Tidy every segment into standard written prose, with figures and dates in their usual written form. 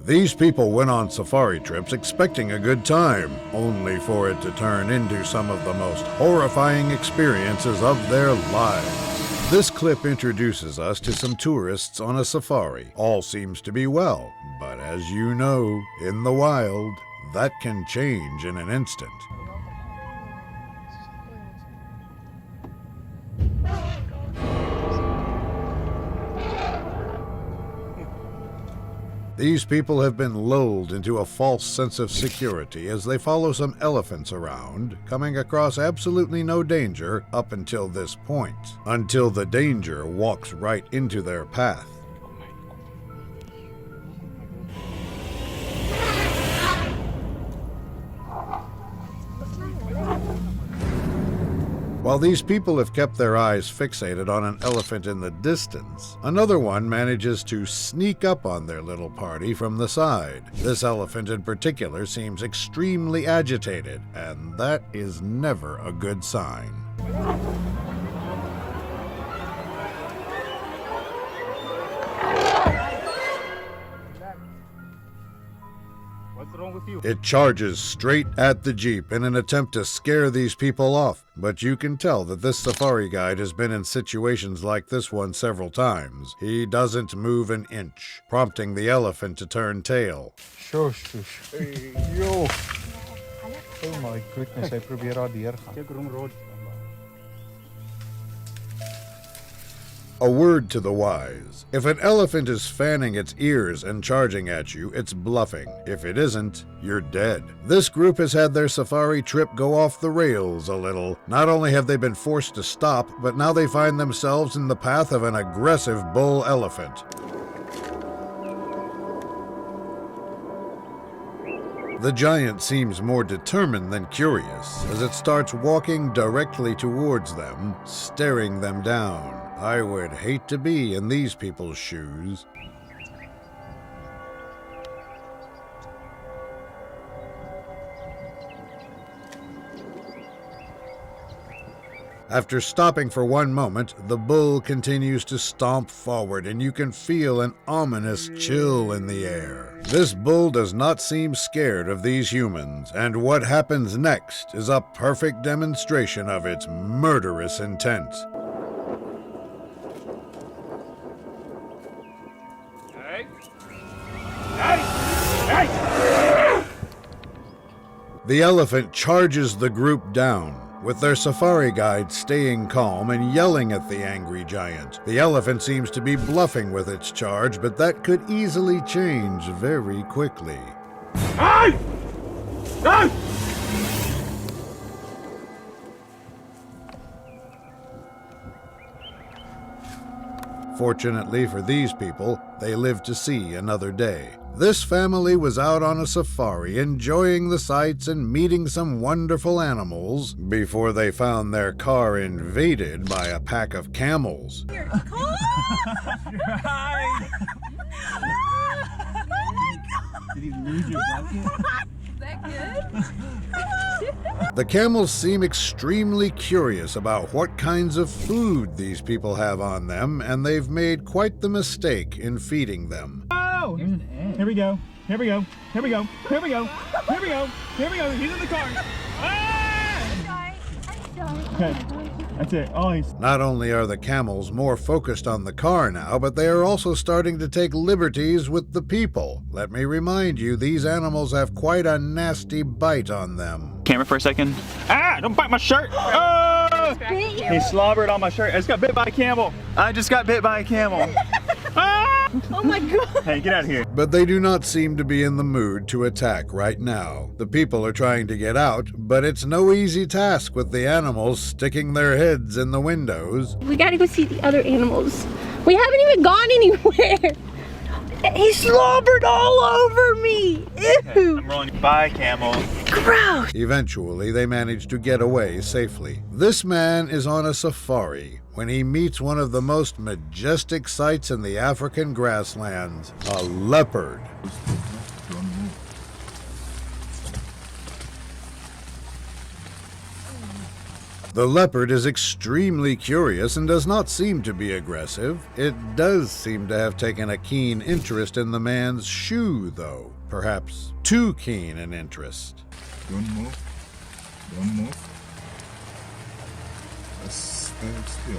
These people went on safari trips expecting a good time, only for it to turn into some of the most horrifying experiences of their lives. This clip introduces us to some tourists on a safari. All seems to be well, but as you know, in the wild, that can change in an instant. These people have been lulled into a false sense of security as they follow some elephants around, coming across absolutely no danger up until this point, until the danger walks right into their path. While these people have kept their eyes fixated on an elephant in the distance, another one manages to sneak up on their little party from the side. This elephant in particular seems extremely agitated, and that is never a good sign. What's wrong with you? It charges straight at the Jeep in an attempt to scare these people off, but you can tell that this safari guide has been in situations like this one several times. He doesn't move an inch, prompting the elephant to turn tail. Shush. Hey, yo. Oh my goodness, I probeer daar deur gaan. Check room road. A word to the wise. If an elephant is fanning its ears and charging at you, it's bluffing. If it isn't, you're dead. This group has had their safari trip go off the rails a little. Not only have they been forced to stop, but now they find themselves in the path of an aggressive bull elephant. The giant seems more determined than curious as it starts walking directly towards them, staring them down. I would hate to be in these people's shoes. After stopping for one moment, the bull continues to stomp forward, and you can feel an ominous chill in the air. This bull does not seem scared of these humans, and what happens next is a perfect demonstration of its murderous intent. The elephant charges the group down, with their safari guide staying calm and yelling at the angry giant. The elephant seems to be bluffing with its charge, but that could easily change very quickly. Hey! Hey! Fortunately for these people, they live to see another day. This family was out on a safari, enjoying the sights and meeting some wonderful animals, before they found their car invaded by a pack of camels. Hi! Did you lose your bucket? Is that good? The camels seem extremely curious about what kinds of food these people have on them, and they've made quite the mistake in feeding them. Oh! There's an egg. Here we go. Here we go. Here we go. Here we go. Here we go. Here we go. He's in the car. Ah! Okay. That's it. Oh, he's... Not only are the camels more focused on the car now, but they are also starting to take liberties with the people. Let me remind you, these animals have quite a nasty bite on them. Camera for a second. Ah! Don't bite my shirt! Oh! He slobbered on my shirt. I just got bit by a camel. I just got bit by a camel. Ah! Oh my god. Hey, get out of here. But they do not seem to be in the mood to attack right now. The people are trying to get out, but it's no easy task with the animals sticking their heads in the windows. We gotta go see the other animals. We haven't even gone anywhere. He slobbered all over me. Ew. I'm rolling. Bye, camel. Gross. Eventually, they manage to get away safely. This man is on a safari when he meets one of the most majestic sights in the African grasslands, a leopard. The leopard is extremely curious and does not seem to be aggressive. It does seem to have taken a keen interest in the man's shoe, though. Perhaps too keen an interest. Don't move. Don't move. Just stand still.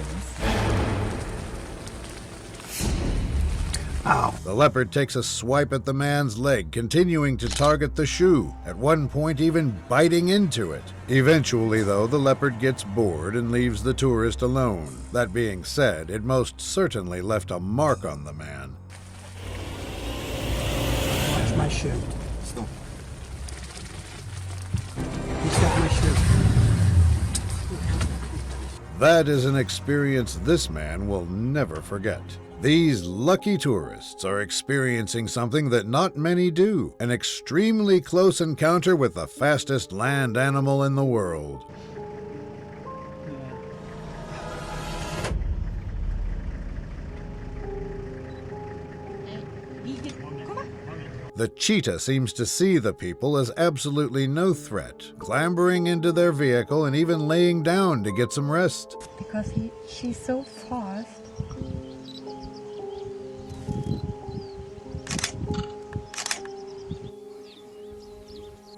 Ow. The leopard takes a swipe at the man's leg, continuing to target the shoe, at one point even biting into it. Eventually, though, the leopard gets bored and leaves the tourist alone. That being said, it most certainly left a mark on the man. That's my shoe. Stop. He stepped my shoe. That is an experience this man will never forget. These lucky tourists are experiencing something that not many do, an extremely close encounter with the fastest land animal in the world. The cheetah seems to see the people as absolutely no threat, clambering into their vehicle and even laying down to get some rest. Because she's so fast.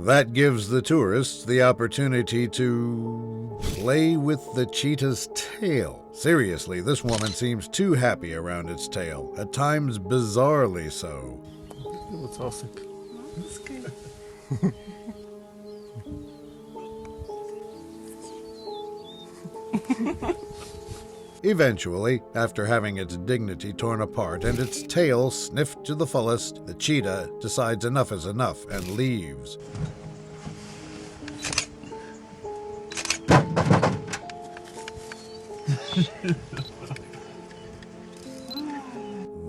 That gives the tourists the opportunity to play with the cheetah's tail. Seriously, this woman seems too happy around its tail, at times bizarrely so. That's awesome. That's good. Eventually, after having its dignity torn apart and its tail sniffed to the fullest, the cheetah decides enough is enough and leaves.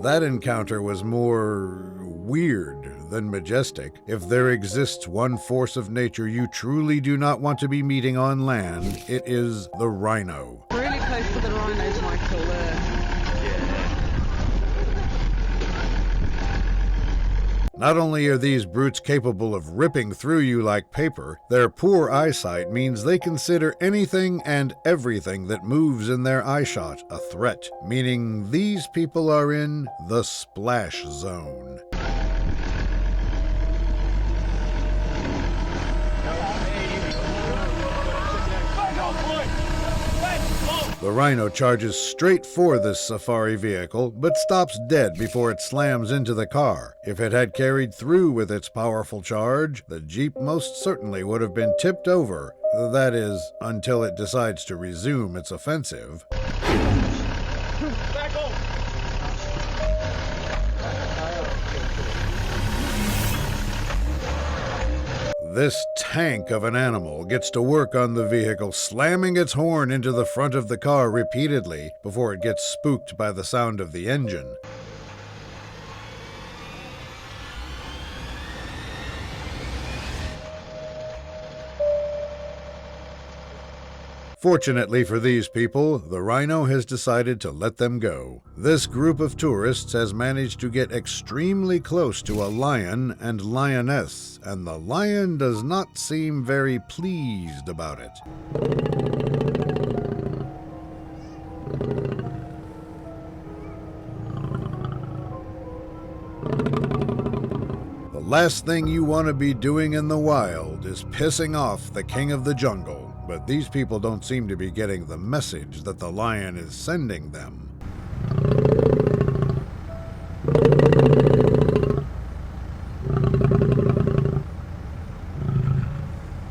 That encounter was more weird than majestic. If there exists one force of nature you truly do not want to be meeting on land, it is the rhino. Really close to the rhinos, Michael. Not only are these brutes capable of ripping through you like paper, their poor eyesight means they consider anything and everything that moves in their eyeshot a threat, meaning these people are in the splash zone. The rhino charges straight for this safari vehicle, but stops dead before it slams into the car. If it had carried through with its powerful charge, the Jeep most certainly would have been tipped over. That is, until it decides to resume its offensive. Back home. This tank of an animal gets to work on the vehicle, slamming its horn into the front of the car repeatedly before it gets spooked by the sound of the engine. Fortunately for these people, the rhino has decided to let them go. This group of tourists has managed to get extremely close to a lion and lioness, and the lion does not seem very pleased about it. The last thing you want to be doing in the wild is pissing off the king of the jungle. But these people don't seem to be getting the message that the lion is sending them.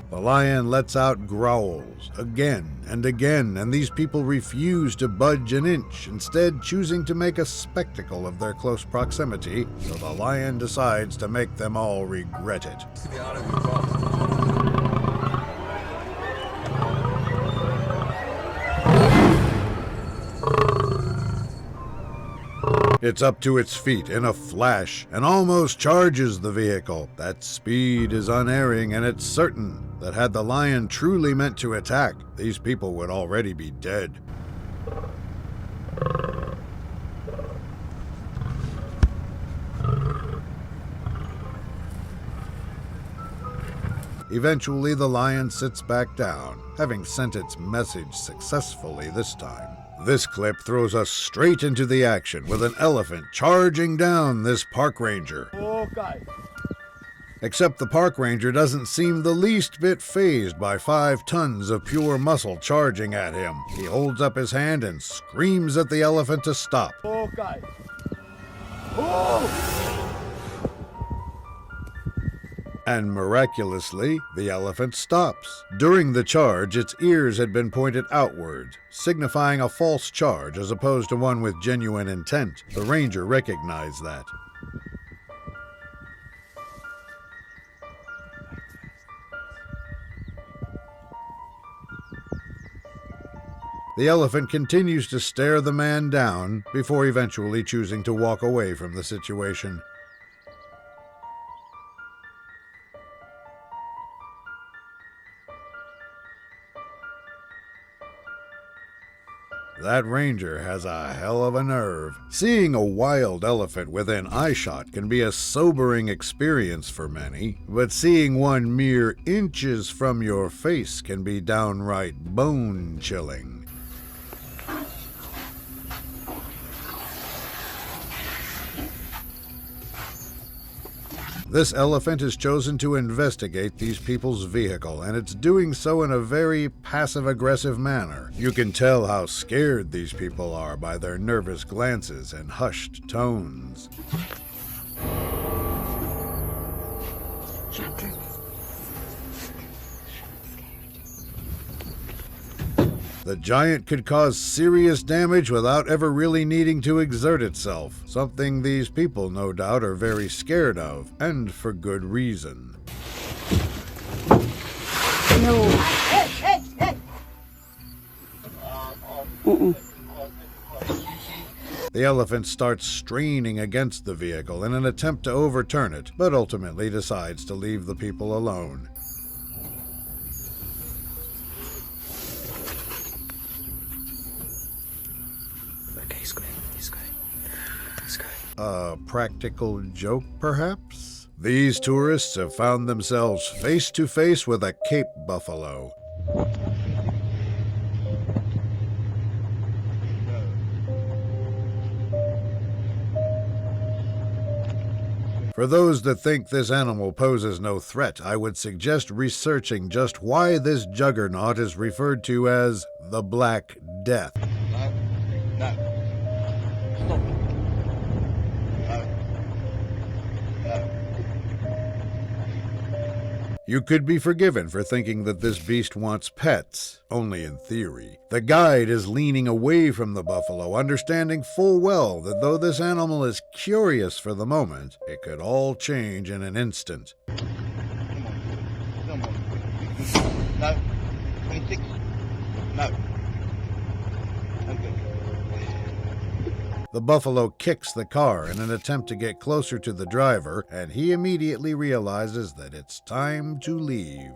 The lion lets out growls again and again, and these people refuse to budge an inch, instead choosing to make a spectacle of their close proximity, so the lion decides to make them all regret it. It's up to its feet in a flash and almost charges the vehicle. That speed is unerring, and it's certain that had the lion truly meant to attack, these people would already be dead. Eventually, the lion sits back down, having sent its message successfully this time. This clip throws us straight into the action with an elephant charging down this park ranger. Okay. Except the park ranger doesn't seem the least bit fazed by 5 tons of pure muscle charging at him. He holds up his hand and screams at the elephant to stop. Okay. Oh! And miraculously, the elephant stops. During the charge, its ears had been pointed outward, signifying a false charge as opposed to one with genuine intent. The ranger recognized that. The elephant continues to stare the man down before eventually choosing to walk away from the situation. That ranger has a hell of a nerve. Seeing a wild elephant within eyeshot can be a sobering experience for many, but seeing one mere inches from your face can be downright bone-chilling. This elephant has chosen to investigate these people's vehicle, and it's doing so in a very passive-aggressive manner. You can tell how scared these people are by their nervous glances and hushed tones. The giant could cause serious damage without ever really needing to exert itself, something these people no doubt are very scared of, and for good reason. No. The elephant starts straining against the vehicle in an attempt to overturn it, but ultimately decides to leave the people alone. A practical joke, perhaps? These tourists have found themselves face to face with a Cape buffalo. For those that think this animal poses no threat, I would suggest researching just why this juggernaut is referred to as the Black Death. You could be forgiven for thinking that this beast wants pets, only in theory. The guide is leaning away from the buffalo, understanding full well that though this animal is curious for the moment, it could all change in an instant. No. 26. No. Okay. The buffalo kicks the car in an attempt to get closer to the driver, and he immediately realizes that it's time to leave.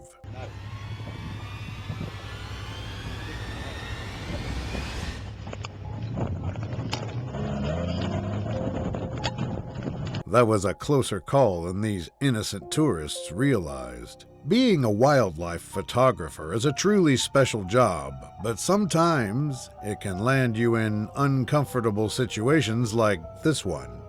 That was a closer call than these innocent tourists realized. Being a wildlife photographer is a truly special job, but sometimes it can land you in uncomfortable situations like this one.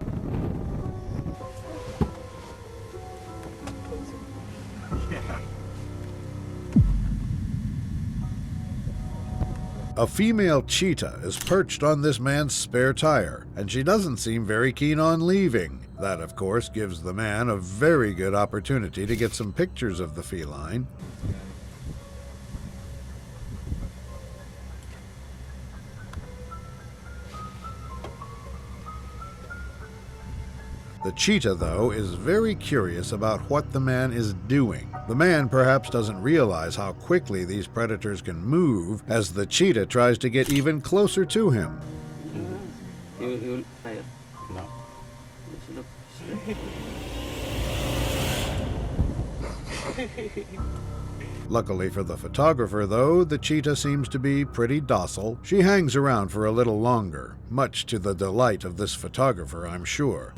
A female cheetah is perched on this man's spare tire, and she doesn't seem very keen on leaving. That, of course, gives the man a very good opportunity to get some pictures of the feline. The cheetah, though, is very curious about what the man is doing. The man perhaps doesn't realize how quickly these predators can move as the cheetah tries to get even closer to him. Luckily for the photographer, though, the cheetah seems to be pretty docile. She hangs around for a little longer, much to the delight of this photographer, I'm sure.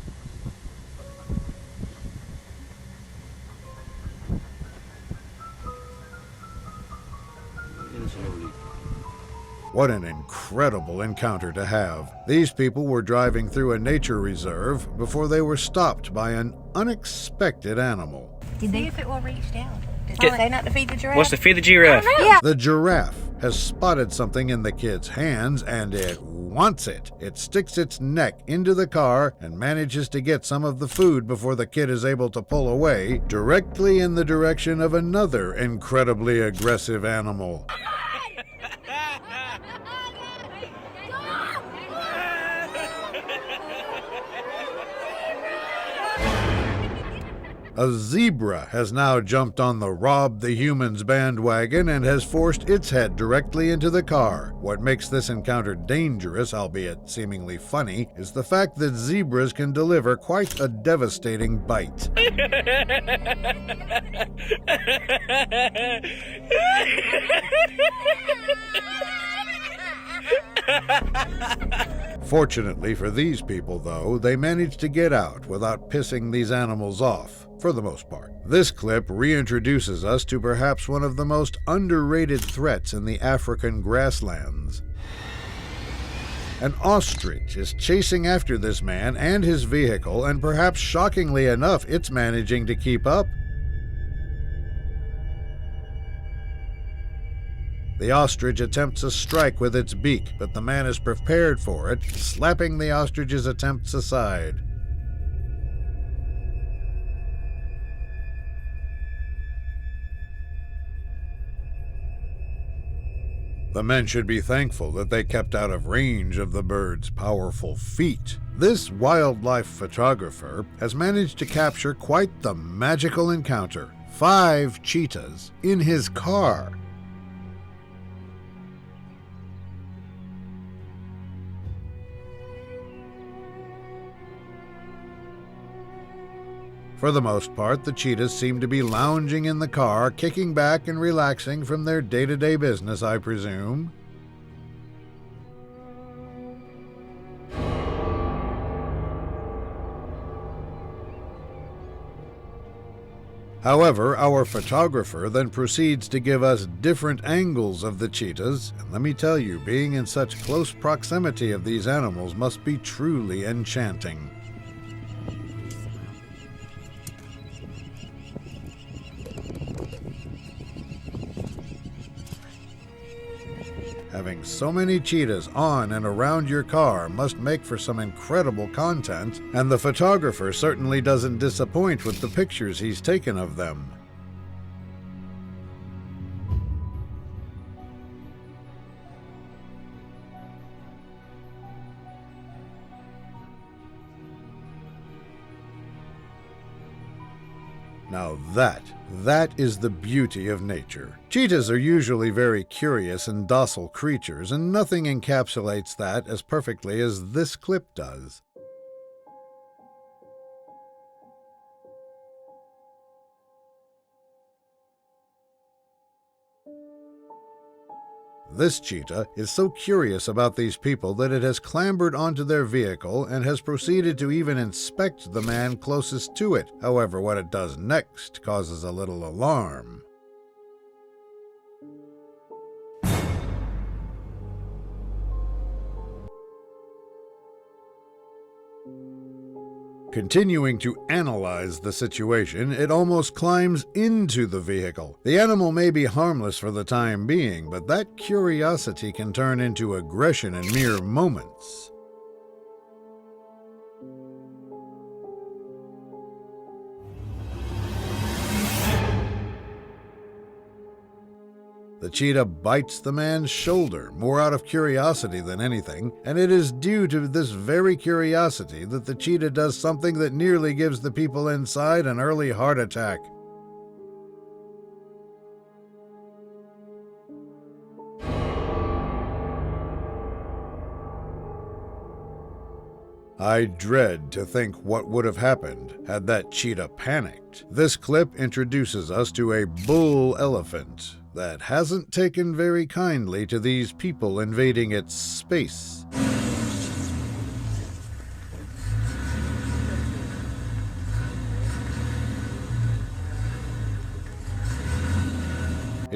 What an incredible encounter to have. These people were driving through a nature reserve before they were stopped by an unexpected animal. Did they? See if it will reach down. Did they not to feed the giraffe? What's to feed the giraffe? Yeah. The giraffe has spotted something in the kid's hands and it wants it. It sticks its neck into the car and manages to get some of the food before the kid is able to pull away, directly in the direction of another incredibly aggressive animal. A zebra has now jumped on the rob the humans bandwagon and has forced its head directly into the car. What makes this encounter dangerous, albeit seemingly funny, is the fact that zebras can deliver quite a devastating bite. Fortunately for these people, though, they managed to get out without pissing these animals off, for the most part. This clip reintroduces us to perhaps one of the most underrated threats in the African grasslands. An ostrich is chasing after this man and his vehicle, and perhaps shockingly enough, it's managing to keep up. The ostrich attempts a strike with its beak, but the man is prepared for it, slapping the ostrich's attempts aside. The men should be thankful that they kept out of range of the bird's powerful feet. This wildlife photographer has managed to capture quite the magical encounter. 5 cheetahs in his car. For the most part, the cheetahs seem to be lounging in the car, kicking back and relaxing from their day-to-day business, I presume. However, our photographer then proceeds to give us different angles of the cheetahs, and let me tell you, being in such close proximity of these animals must be truly enchanting. Having so many cheetahs on and around your car must make for some incredible content, and the photographer certainly doesn't disappoint with the pictures he's taken of them. Now that is the beauty of nature. Cheetahs are usually very curious and docile creatures, and nothing encapsulates that as perfectly as this clip does. This cheetah is so curious about these people that it has clambered onto their vehicle and has proceeded to even inspect the man closest to it. However, what it does next causes a little alarm. Continuing to analyze the situation, it almost climbs into the vehicle. The animal may be harmless for the time being, but that curiosity can turn into aggression in mere moments. The cheetah bites the man's shoulder, more out of curiosity than anything, and it is due to this very curiosity that the cheetah does something that nearly gives the people inside an early heart attack. I dread to think what would have happened had that cheetah panicked. This clip introduces us to a bull elephant that hasn't taken very kindly to these people invading its space.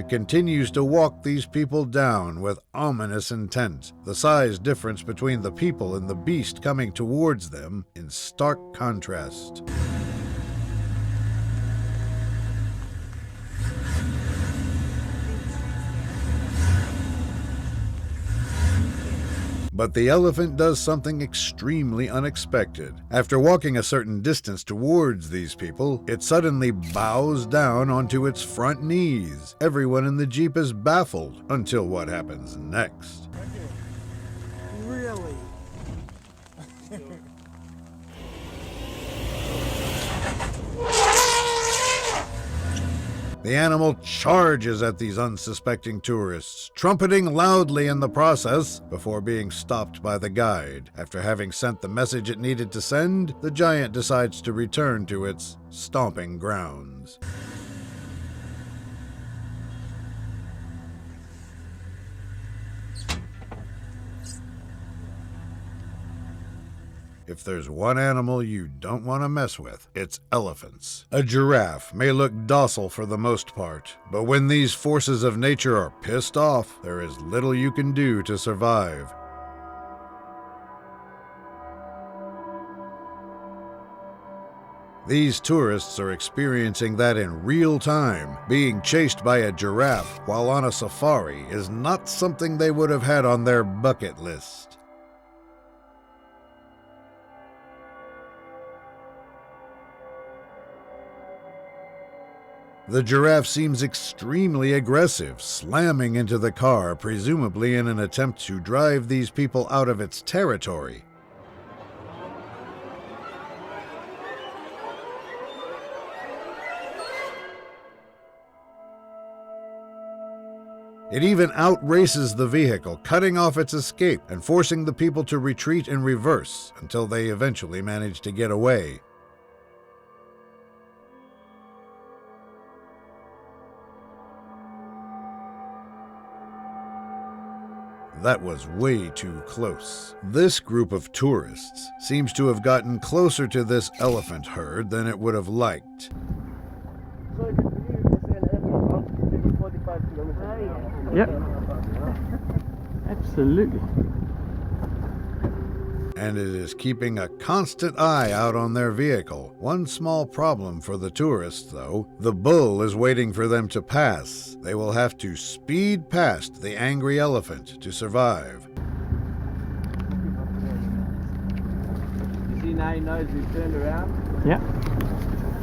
it continues to walk these people down with ominous intent, the size difference between the people and the beast coming towards them in stark contrast. But the elephant does something extremely unexpected. After walking a certain distance towards these people, it suddenly bows down onto its front knees. Everyone in the Jeep is baffled until what happens next. Really? The animal charges at these unsuspecting tourists, trumpeting loudly in the process before being stopped by the guide. After having sent the message it needed to send, the giant decides to return to its stomping grounds. If there's one animal you don't want to mess with, it's elephants. A giraffe may look docile for the most part, but when these forces of nature are pissed off, there is little you can do to survive. These tourists are experiencing that in real time. Being chased by a giraffe while on a safari is not something they would have had on their bucket list. The giraffe seems extremely aggressive, slamming into the car, presumably in an attempt to drive these people out of its territory. It even outraces the vehicle, cutting off its escape and forcing the people to retreat in reverse until they eventually manage to get away. That was way too close. This group of tourists seems to have gotten closer to this elephant herd than it would have liked. Yep. Absolutely. And it is keeping a constant eye out on their vehicle. One small problem for the tourists, though. The bull is waiting for them to pass. They will have to speed past the angry elephant to survive. You see now he knows we've turned around? Yeah.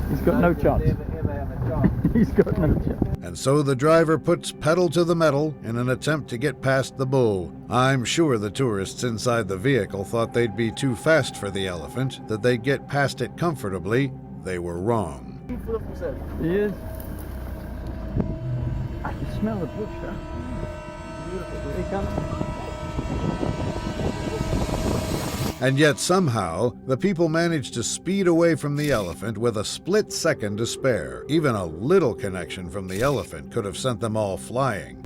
He's got no chance. He's got no chance. And so the driver puts pedal to the metal in an attempt to get past the bull. I'm sure the tourists inside the vehicle thought they'd be too fast for the elephant, that they'd get past it comfortably. They were wrong. He is. I can smell the bush, huh? Beautiful. Here he comes. And yet somehow, the people managed to speed away from the elephant with a split second to spare. Even a little connection from the elephant could have sent them all flying.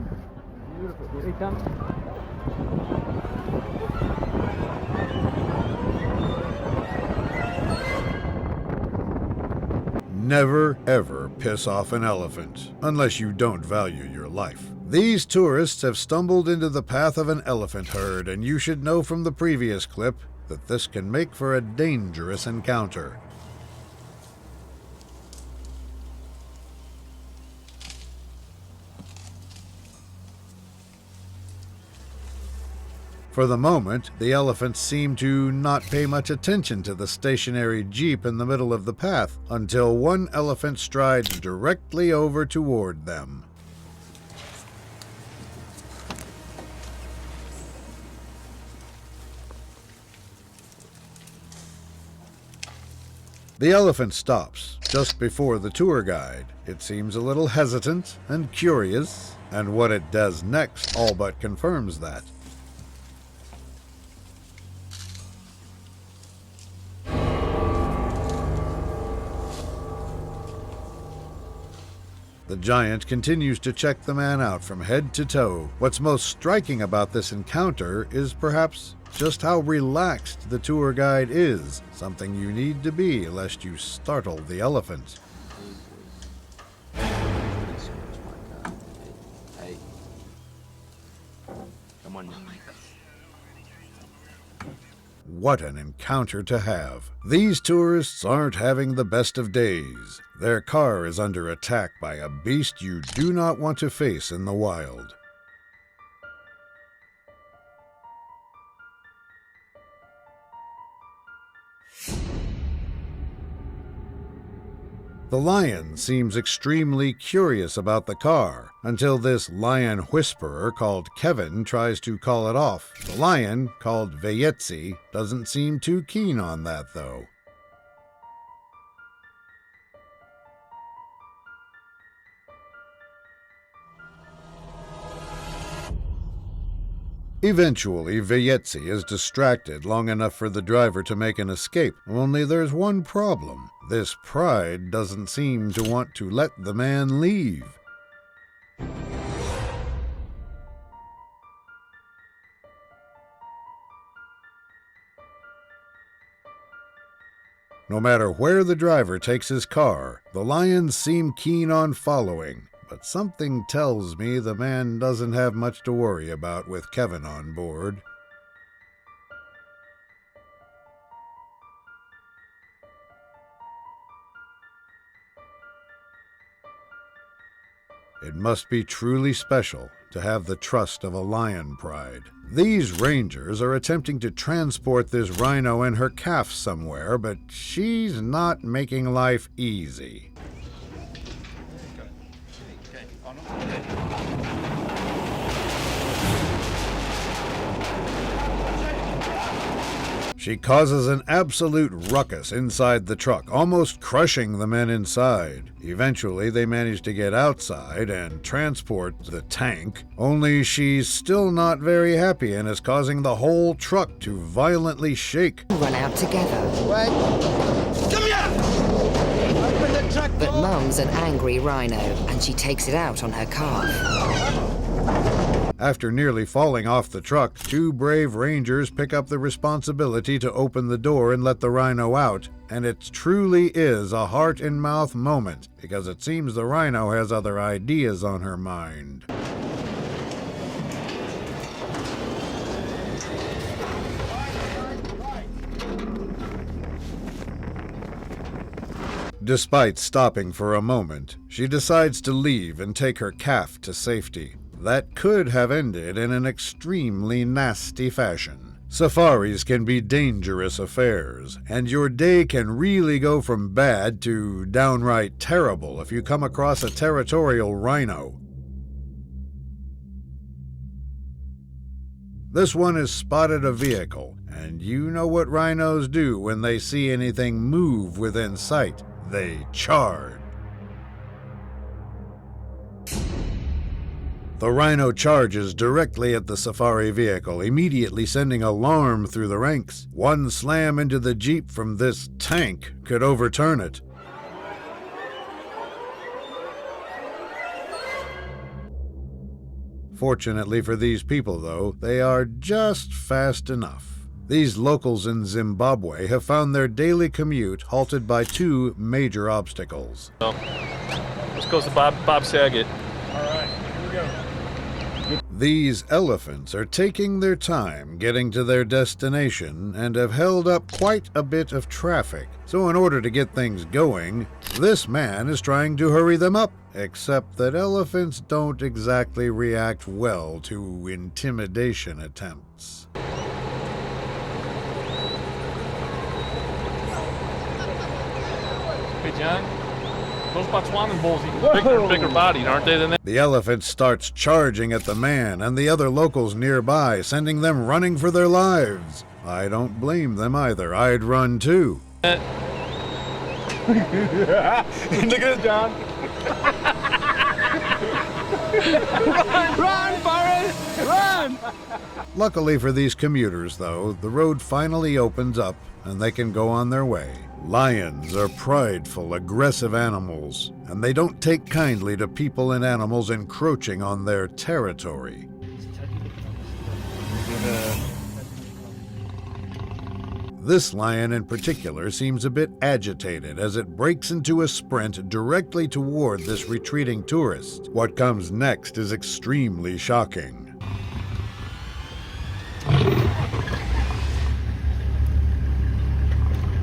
Beautiful. Here he comes. Never, ever piss off an elephant, unless you don't value your life. These tourists have stumbled into the path of an elephant herd, and you should know from the previous clip that this can make for a dangerous encounter. For the moment, the elephants seem to not pay much attention to the stationary Jeep in the middle of the path until one elephant strides directly over toward them. The elephant stops just before the tour guide. It seems a little hesitant and curious, and what it does next all but confirms that. The giant continues to check the man out from head to toe. What's most striking about this encounter is perhaps just how relaxed the tour guide is, something you need to be lest you startle the elephant. one. What an encounter to have. These tourists aren't having the best of days. Their car is under attack by a beast you do not want to face in the wild. The lion seems extremely curious about the car until this lion whisperer called Kevin tries to call it off. The lion, called Veyetzi, doesn't seem too keen on that though. Eventually, Veyetzi is distracted long enough for the driver to make an escape. Only there's one problem. This pride doesn't seem to want to let the man leave. No matter where the driver takes his car, the lions seem keen on following. But something tells me the man doesn't have much to worry about with Kevin on board. It must be truly special to have the trust of a lion pride. These rangers are attempting to transport this rhino and her calf somewhere, but she's not making life easy. She causes an absolute ruckus inside the truck, almost crushing the men inside. Eventually, they manage to get outside and transport the tank, only she's still not very happy and is causing the whole truck to violently shake. Run out together. What? Come here! Open the truck door! But Mum's an angry rhino, and she takes it out on her calf. After nearly falling off the truck, two brave rangers pick up the responsibility to open the door and let the rhino out, and it truly is a heart-and-mouth moment, because it seems the rhino has other ideas on her mind. Despite stopping for a moment, she decides to leave and take her calf to safety. That could have ended in an extremely nasty fashion. Safaris can be dangerous affairs, and your day can really go from bad to downright terrible if you come across a territorial rhino. This one has spotted a vehicle, and you know what rhinos do when they see anything move within sight. They charge. The rhino charges directly at the safari vehicle, immediately sending alarm through the ranks. One slam into the Jeep from this tank could overturn it. Fortunately for these people, though, they are just fast enough. These locals in Zimbabwe have found their daily commute halted by two major obstacles. Let's go to Bob Saget. All right, here we go. These elephants are taking their time getting to their destination and have held up quite a bit of traffic. So in order to get things going, this man is trying to hurry them up, except that elephants don't exactly react well to intimidation attempts. Hey, John. Those Botswanan bulls eat bigger bodied, aren't they, than that? The elephant starts charging at the man and the other locals nearby, sending them running for their lives. I don't blame them either. I'd run too. Look at this, John. Run, Forrest! Run! Luckily for these commuters, though, the road finally opens up and they can go on their way. Lions are prideful, aggressive animals, and they don't take kindly to people and animals encroaching on their territory. This lion in particular seems a bit agitated as it breaks into a sprint directly toward this retreating tourist. What comes next is extremely shocking.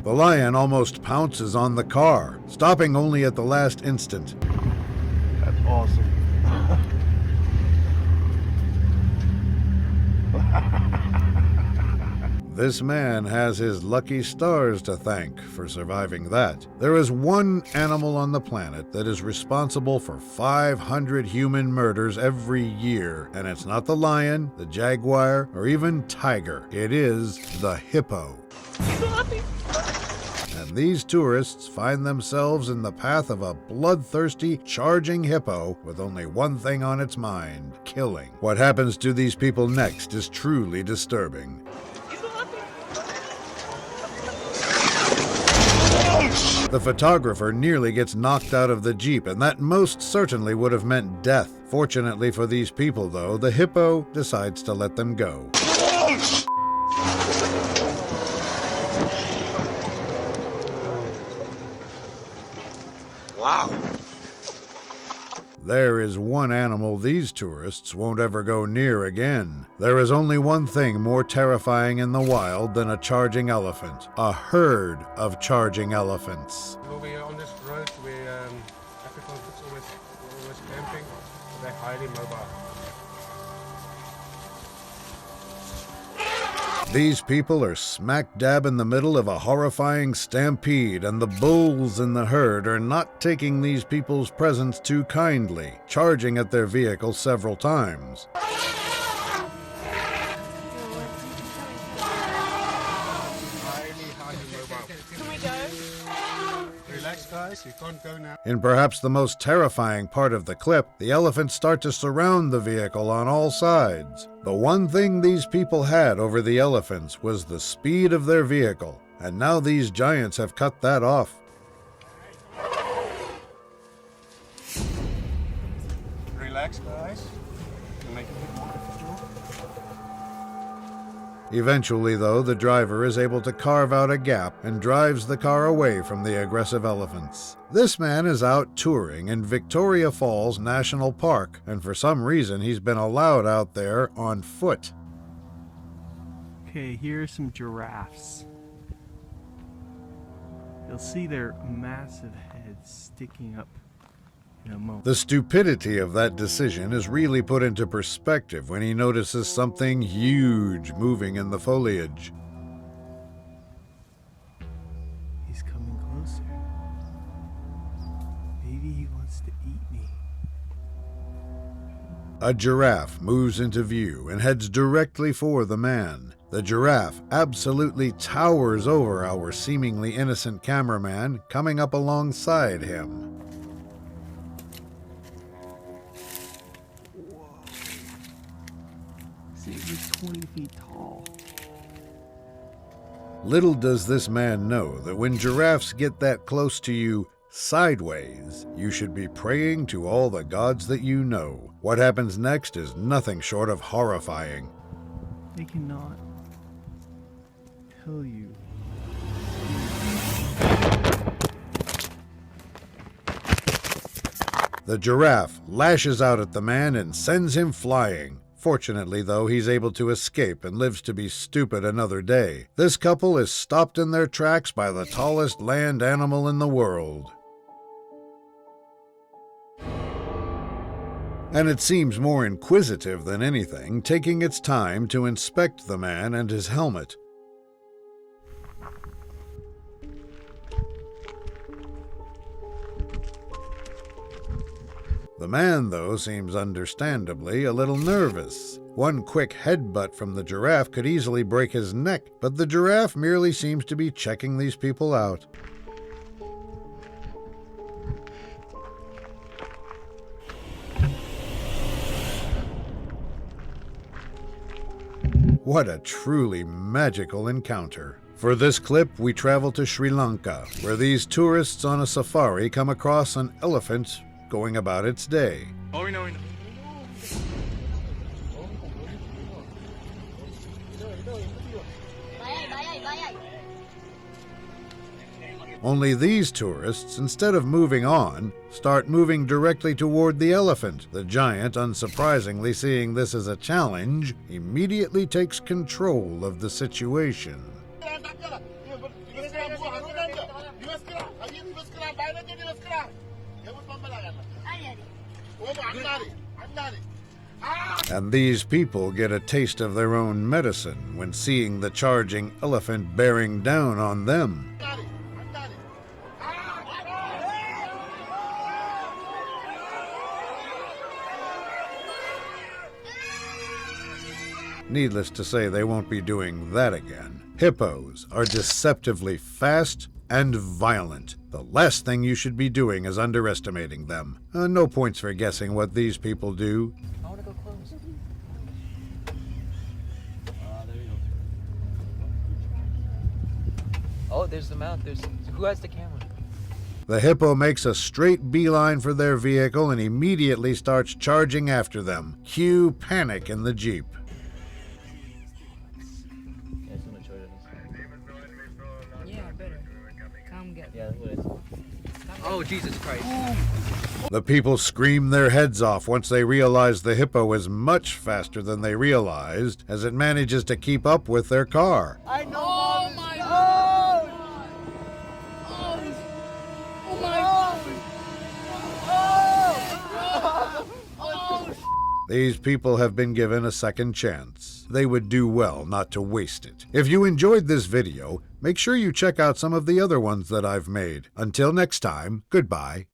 The lion almost pounces on the car, stopping only at the last instant. That's awesome. This man has his lucky stars to thank for surviving that. There is one animal on the planet that is responsible for 500 human murders every year, and it's not the lion, the jaguar, or even tiger. It is the hippo. And these tourists find themselves in the path of a bloodthirsty, charging hippo with only one thing on its mind: killing. What happens to these people next is truly disturbing. The photographer nearly gets knocked out of the Jeep, and that most certainly would have meant death. Fortunately for these people, though, the hippo decides to let them go. Wow. There is one animal these tourists won't ever go near again. There is only one thing more terrifying in the wild than a charging elephant. A herd of charging elephants. We're on this road where African folks always camping. They're highly mobile. These people are smack dab in the middle of a horrifying stampede, and the bulls in the herd are not taking these people's presence too kindly, charging at their vehicle several times. Relax, guys, you can't go now. In perhaps the most terrifying part of the clip, the elephants start to surround the vehicle on all sides. The one thing these people had over the elephants was the speed of their vehicle, and now these giants have cut that off. Relax, guys. You make it a bit more difficult. Eventually, though, the driver is able to carve out a gap and drives the car away from the aggressive elephants. This man is out touring in Victoria Falls National Park, and for some reason he's been allowed out there on foot. Okay, here are some giraffes. You'll see their massive heads sticking up in a moment. The stupidity of that decision is really put into perspective when he notices something huge moving in the foliage. He's coming closer. Maybe he wants to eat me. A giraffe moves into view and heads directly for the man. The giraffe absolutely towers over our seemingly innocent cameraman, coming up alongside him. He's 20 feet tall. Little does this man know that when giraffes get that close to you sideways, you should be praying to all the gods that you know. What happens next is nothing short of horrifying. They cannot tell you. The giraffe lashes out at the man and sends him flying. Fortunately, though, he's able to escape and lives to be stupid another day. This couple is stopped in their tracks by the tallest land animal in the world. And it seems more inquisitive than anything, taking its time to inspect the man and his helmet. The man, though, seems understandably a little nervous. One quick headbutt from the giraffe could easily break his neck, but the giraffe merely seems to be checking these people out. What a truly magical encounter. For this clip, we travel to Sri Lanka, where these tourists on a safari come across an elephant going about its day. Oh, we know. Only these tourists, instead of moving on, start moving directly toward the elephant. The giant, unsurprisingly seeing this as a challenge, immediately takes control of the situation. And these people get a taste of their own medicine when seeing the charging elephant bearing down on them. Needless to say, they won't be doing that again. Hippos are deceptively fast and violent. The last thing you should be doing is underestimating them. No points for guessing what these people do. I want to go close. There you go. Oh, there's the mouth. Who has the camera? The hippo makes a straight beeline for their vehicle and immediately starts charging after them. Cue panic in the Jeep. Oh, Jesus Christ. The people scream their heads off once they realize the hippo is much faster than they realized, as it manages to keep up with their car. I know. Oh my God. Oh my God. These people have been given a second chance. They would do well not to waste it. If you enjoyed this video, make sure you check out some of the other ones that I've made. Until next time, goodbye.